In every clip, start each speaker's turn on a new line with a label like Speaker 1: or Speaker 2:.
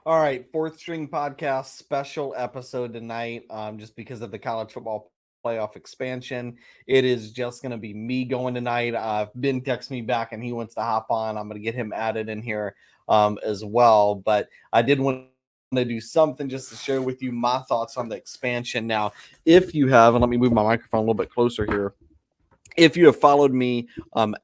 Speaker 1: All right, fourth string podcast special episode tonight. Just because of the college football playoff expansion, it is just going to be me going tonight. Ben texted me back and he wants to hop on. I'm going to get him added in here as well. But I did want to do something just to share with you my thoughts on the expansion. Now, if you have, and let me move my microphone a little bit closer here. If you have followed me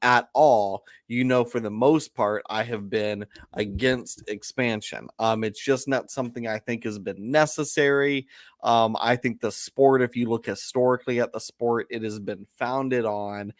Speaker 1: at all, you know for the most part I have been against expansion. It's just not something I think has been necessary. I think the sport, if you look historically at the sport, it has been founded on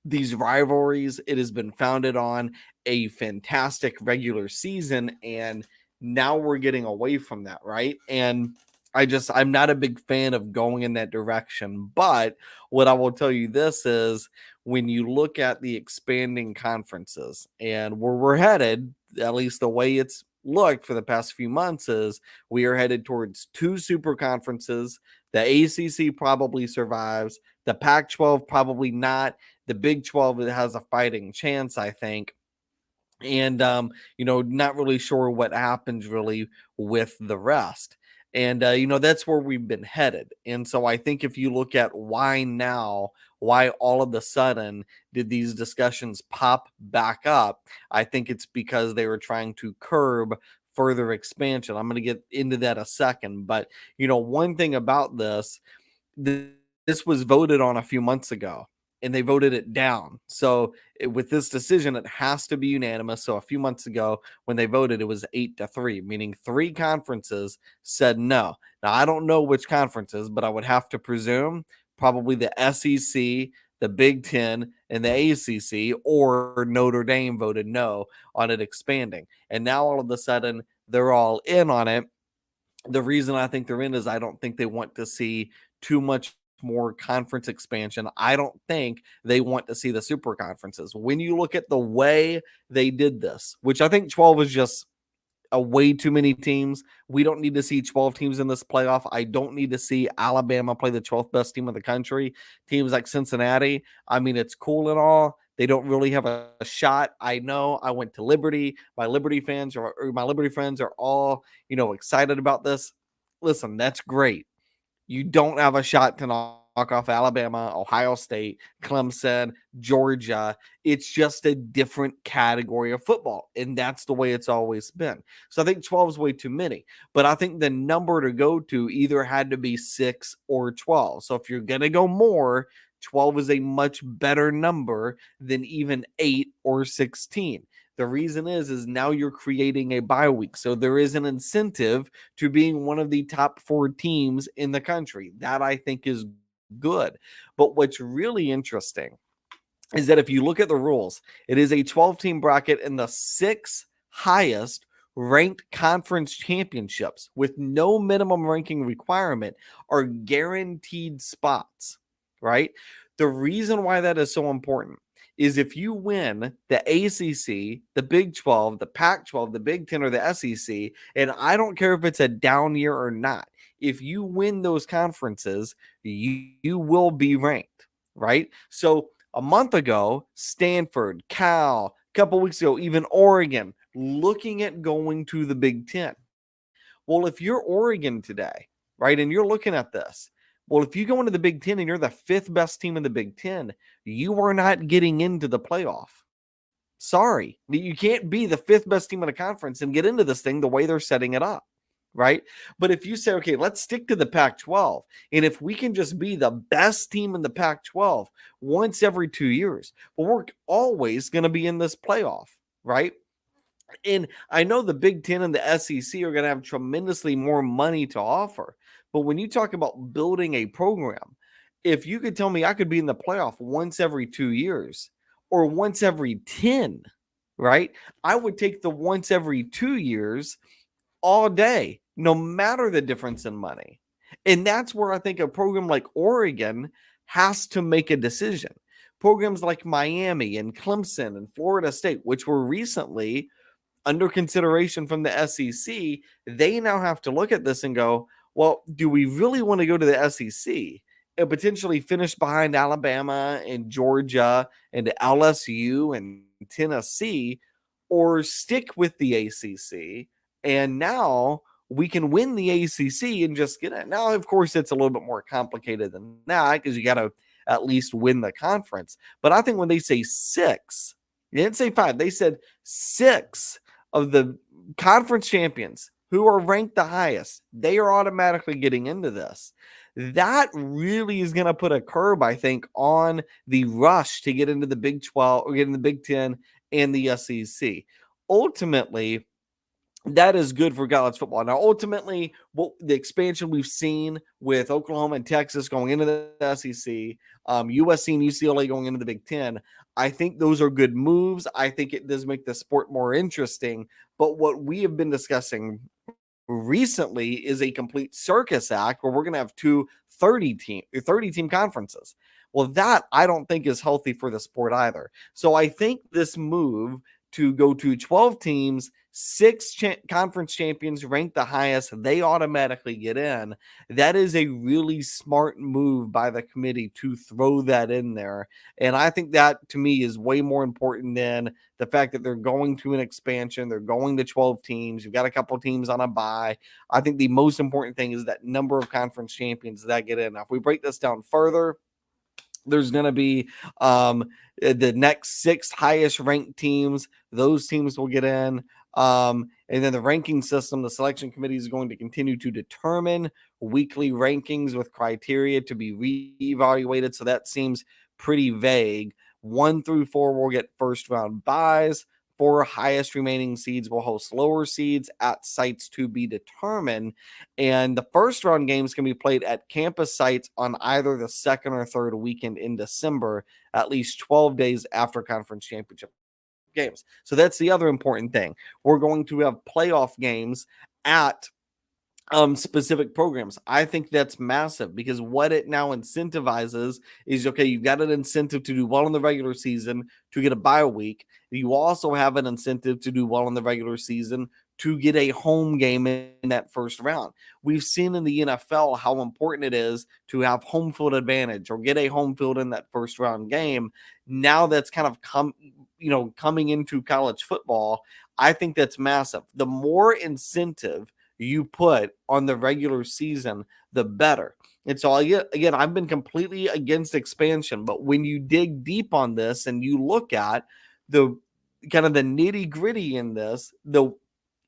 Speaker 1: these rivalries. It has been founded on a fantastic regular season, and now we're getting away from that, right? And I'm not a big fan of going in that direction. But what I will tell you this is when you look at the expanding conferences and where we're headed, at least the way it's looked for the past few months, is we are headed towards two super conferences. The ACC probably survives, the Pac 12 probably not. The Big 12 has a fighting chance, I think. And, not really sure what happens really with the rest. And, that's where we've been headed. And so I think if you look at why now, why all of a sudden did these discussions pop back up, I think it's because they were trying to curb further expansion. I'm going to get into that a second. But, one thing about this was voted on a few months ago and they voted it down. So with this decision, it has to be unanimous. So a few months ago, when they voted, it was 8-3, meaning three conferences said no. Now, I don't know which conferences, but I would have to presume probably the SEC, the Big Ten, and the ACC, or Notre Dame voted no on it expanding. And now all of a sudden, they're all in on it. The reason I think they're in is I don't think they want to see too much more conference expansion. I don't think they want to see the super conferences. When you look at the way they did this, which I think 12 is just a way too many teams. We don't need to see 12 teams in this playoff. I don't need to see Alabama play the 12th best team in the country. Teams like Cincinnati, I mean, it's cool and all. They don't really have a shot. I know I went to Liberty. My Liberty fans or my Liberty friends are all, excited about this. Listen, that's great. You don't have a shot to knock off Alabama, Ohio State, Clemson, Georgia. It's just a different category of football, and that's the way it's always been. So I think 12 is way too many, but I think the number to go to either had to be 6 or 12. So if you're going to go more, 12 is a much better number than even 8 or 16. The reason is now you're creating a bye week. So there is an incentive to being one of the top 4 teams in the country. That I think is good. But what's really interesting is that if you look at the rules, it is a 12-team bracket, and the 6 highest ranked conference championships with no minimum ranking requirement are guaranteed spots, right? The reason why that is so important is if you win the ACC, the Big 12, the Pac 12, the Big 10, or the SEC, and I don't care if it's a down year or not, if you win those conferences, you will be ranked, right? So a month ago, Stanford, Cal, a couple weeks ago, even Oregon, looking at going to the Big 10. Well, if you're Oregon today, right, and you're looking at this, well, if you go into the Big 10 and you're the 5th best team in the Big 10, you are not getting into the playoff. Sorry. You can't be the 5th best team in a conference and get into this thing the way they're setting it up, right? But if you say, okay, let's stick to the Pac 12, and if we can just be the best team in the Pac 12 once every 2 years, well, we're always going to be in this playoff, right? And I know the Big Ten and the SEC are going to have tremendously more money to offer. But when you talk about building a program, if you could tell me I could be in the playoff once every 2 years or once every 10, right? I would take the once every 2 years all day, no matter the difference in money. And that's where I think a program like Oregon has to make a decision. Programs like Miami and Clemson and Florida State, which were recently under consideration from the SEC, they now have to look at this and go, well, do we really want to go to the SEC and potentially finish behind Alabama and Georgia and LSU and Tennessee, or stick with the ACC And now we can win the ACC and just get it. Now, of course, it's a little bit more complicated than that because you got to at least win the conference. But I think when they say 6, they didn't say 5, they said 6 of the conference champions who are ranked the highest, they are automatically getting into this. That really is going to put a curb, I think, on the rush to get into the Big 12 or get in the Big 10 and the SEC. Ultimately, that is good for college football. Now, ultimately, what the expansion we've seen with Oklahoma and Texas going into the SEC, USC and UCLA going into the Big Ten, I think those are good moves. I think it does make the sport more interesting. But what we have been discussing recently is a complete circus act where we're going to have 30 team conferences. Well, that I don't think is healthy for the sport either. So I think this move to go to 12 teams, 6 conference champions ranked the highest, they automatically get in. That is a really smart move by the committee to throw that in there. And I think that to me is way more important than the fact that they're going to an expansion, they're going to 12 teams, you've got a couple teams on a bye. I think the most important thing is that number of conference champions that get in. Now, if we break this down further, there's going to be the next 6 highest ranked teams. Those teams will get in. And then the ranking system, the selection committee is going to continue to determine weekly rankings with criteria to be reevaluated. So that seems pretty vague. 1 through 4 will get first round buys. 4 highest remaining seeds will host lower seeds at sites to be determined. And the first round games can be played at campus sites on either the second or third weekend in December, at least 12 days after conference championship games. So that's the other important thing. We're going to have playoff games at specific programs. I think that's massive because what it now incentivizes is, okay, you've got an incentive to do well in the regular season to get a bye week. You also have an incentive to do well in the regular season to get a home game in that first round. We've seen in the NFL how important it is to have home field advantage or get a home field in that first round game. Now that's kind of coming into college football. I think that's massive. The more incentive you put on the regular season, the better. And so again, I've been completely against expansion, but when you dig deep on this and you look at the kind of the nitty gritty in this,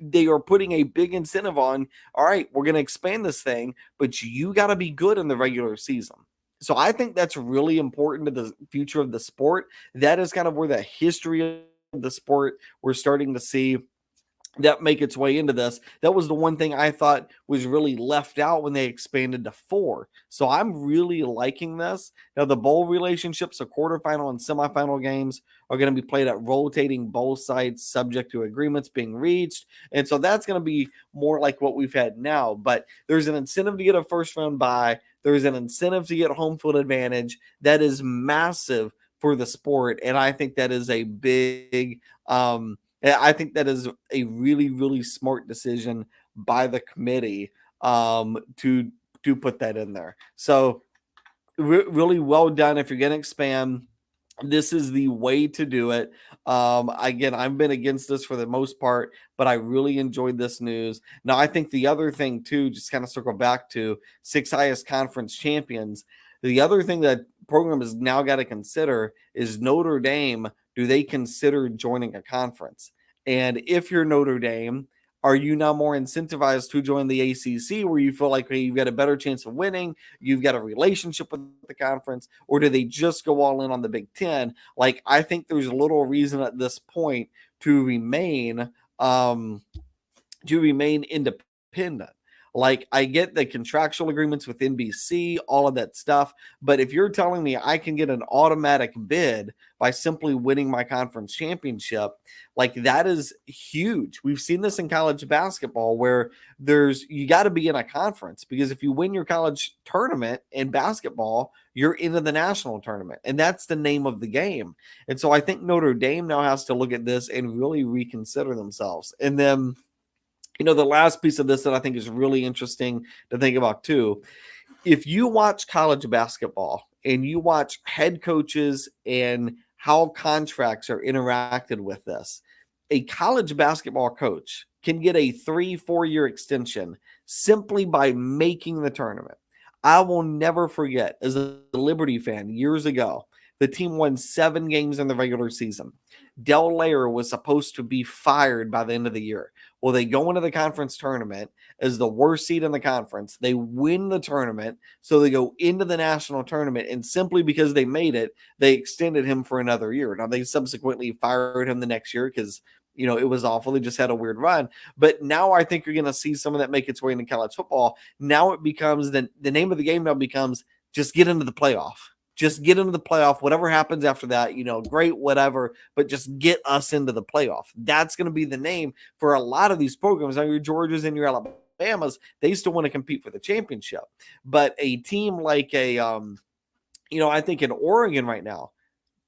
Speaker 1: they are putting a big incentive on, all right, we're going to expand this thing, but you got to be good in the regular season. So I think that's really important to the future of the sport. That is kind of where the history of the sport we're starting to see that make its way into this. That was the one thing I thought was really left out when they expanded to 4. So I'm really liking this. Now, the bowl relationships, the quarterfinal and semifinal games are going to be played at rotating bowl sites subject to agreements being reached. And so that's going to be more like what we've had now. But there's an incentive to get a first round bye. There's an incentive to get home field advantage. That is massive for the sport. And I think that is a big, I think that is a really, really smart decision by the committee to put that in there. So really well done. If you're going to expand, this is the way to do it. Again, I've been against this for the most part, but I really enjoyed this news. Now, I think the other thing too, just kind of circle back to 6 highest conference champions. The other thing that program has now got to consider is Notre Dame. Do they consider joining a conference? And if you're Notre Dame, are you now more incentivized to join the ACC where you feel like you've got a better chance of winning, you've got a relationship with the conference, or do they just go all in on the Big Ten? Like, I think there's little reason at this point to remain independent. Like, I get the contractual agreements with NBC, all of that stuff. But if you're telling me I can get an automatic bid by simply winning my conference championship, like, that is huge. We've seen this in college basketball where you got to be in a conference, because if you win your college tournament in basketball, you're into the national tournament. And that's the name of the game. And so I think Notre Dame now has to look at this and really reconsider themselves. And then, the last piece of this that I think is really interesting to think about too, if you watch college basketball and you watch head coaches and how contracts are interacted with this, a college basketball coach can get a 3-4 year extension simply by making the tournament. I will never forget, as a Liberty fan years ago, the team won 7 games in the regular season. Del Lair was supposed to be fired by the end of the year. Well, they go into the conference tournament as the worst seed in the conference. They win the tournament, so they go into the national tournament, and simply because they made it, they extended him for another year. Now, they subsequently fired him the next year because it was awful. They just had a weird run. But now I think you're going to see some of that make its way into college football. Now it becomes the name of the game now becomes just get into the playoff. Just get into the playoff. Whatever happens after that, great, whatever, but just get us into the playoff. That's going to be the name for a lot of these programs. Now, your Georgias and your Alabamas, they still want to compete for the championship. But a team like I think in Oregon right now,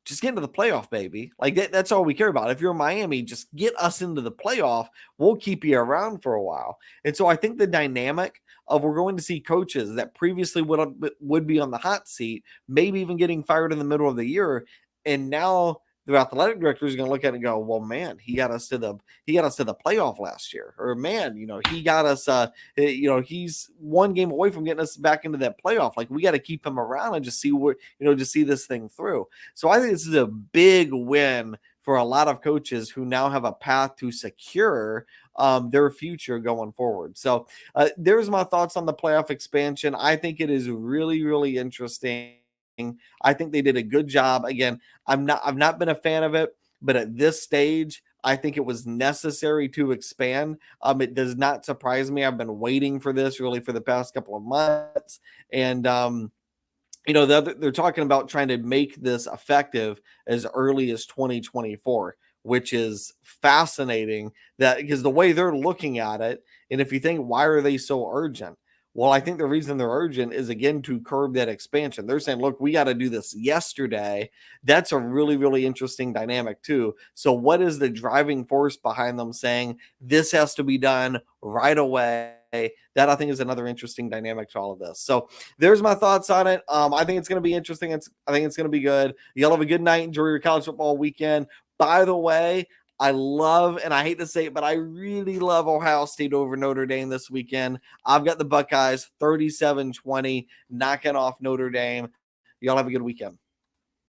Speaker 1: just get into the playoff, baby. Like that's all we care about. If you're Miami, just get us into the playoff. We'll keep you around for a while. And so I think the dynamic of we're going to see coaches that previously would be on the hot seat, maybe even getting fired in the middle of the year, and now the athletic director is going to look at it and go, well, man, he got us to the playoff last year, or man, he got us, he's one game away from getting us back into that playoff. Like we got to keep him around and just see just see this thing through. So I think this is a big win for a lot of coaches who now have a path to secure their future going forward. So there's my thoughts on the playoff expansion. I think it is really, really interesting. I think they did a good job. Again, I've not been a fan of it, but at this stage, I think it was necessary to expand. It does not surprise me. I've been waiting for this really for the past couple of months. And they're talking about trying to make this effective as early as 2024, which is fascinating because the way they're looking at it, and if you think, why are they so urgent? Well, I think the reason they're urgent is, again, to curb that expansion. They're saying, look, we got to do this yesterday. That's a really, really interesting dynamic, too. So what is the driving force behind them saying this has to be done right away? That, I think, is another interesting dynamic to all of this. So there's my thoughts on it. I think it's going to be interesting. I think it's going to be good. Y'all have a good night. Enjoy your college football weekend. By the way, I love, and I hate to say it, but I really love Ohio State over Notre Dame this weekend. I've got the Buckeyes 37-20 knocking off Notre Dame. Y'all have a good weekend.